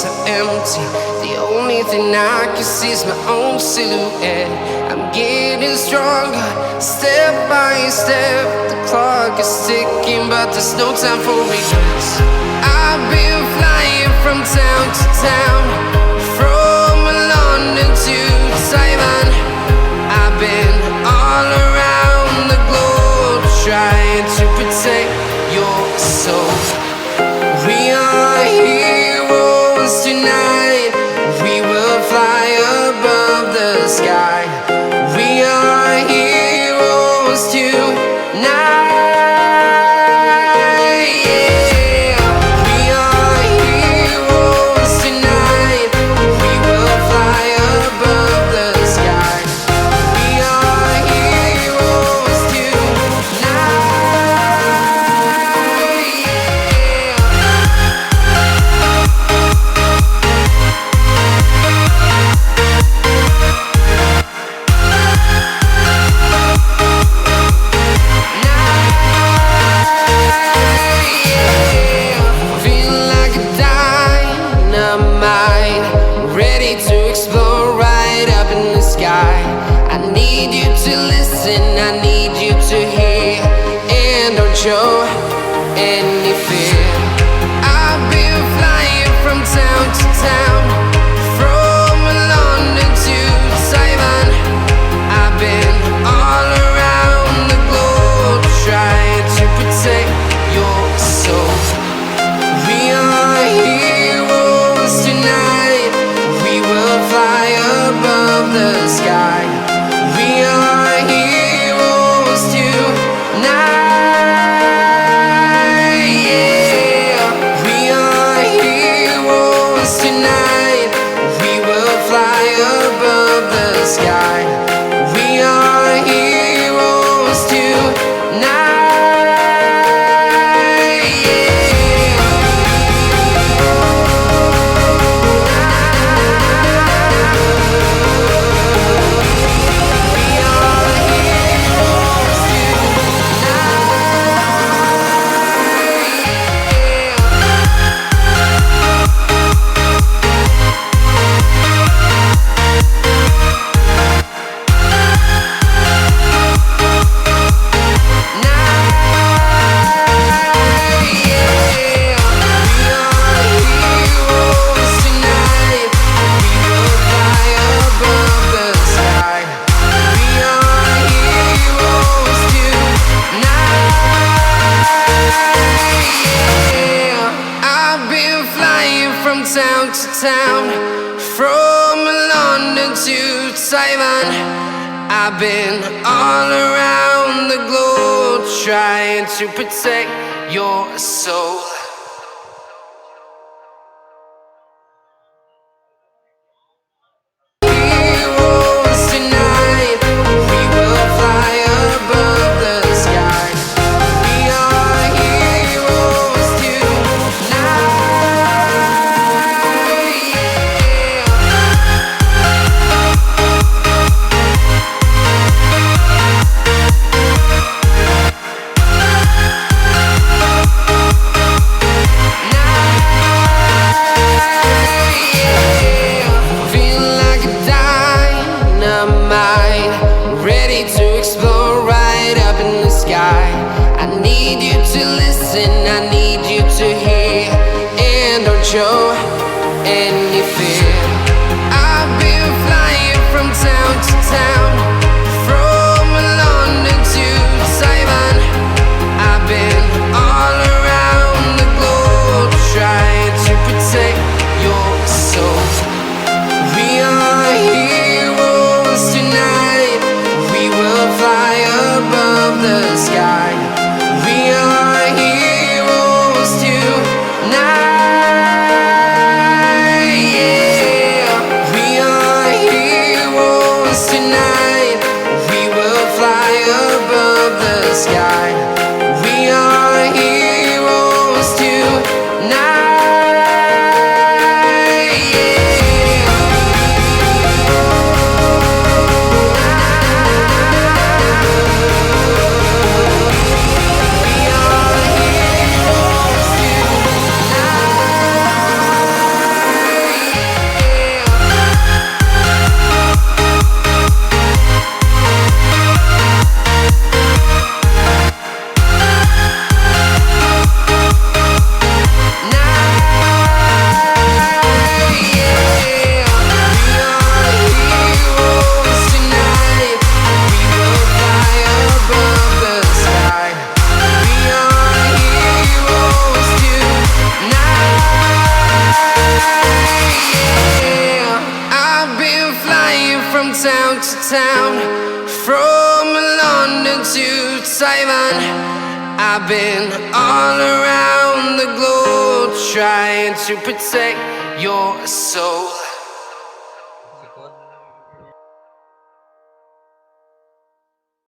so empty. The only thing I can see is my own silhouette. I'm getting stronger, step by step. The clock is ticking, but there's no time for regrets. I've been flying from town to town, from London to Taiwan. I've been all around the globe, trying to protect your soul. We are heroes tonight. We will fly above the sky. We are heroes tonight. Yeah. We are heroes tonight. We will fly above the sky. We are heroes tonight. I need you to hear, and don't show any fear. I've been flying from town to town, from London to Taiwan. I've been all around the globe, trying to protect your soul. We are heroes tonight. We will fly above the sky. We are heroes tonight. Yeah. We are heroes tonight. We will fly above the sky. We are heroes tonight. Town to town, from London to Taiwan. I've been all around the globe, trying to protect your soul. Heroes tonight, we will fly above the sky. We are heroes tonight. I need you to hear, and don't show any fear. I've been flying from town to town, from London to Taiwan. I've been all around the globe, trying to protect your soul. We are heroes tonight. We will fly above the sky. We are heroes. town to town, from London to Taiwan. I've been all around the globe trying to protect your soul.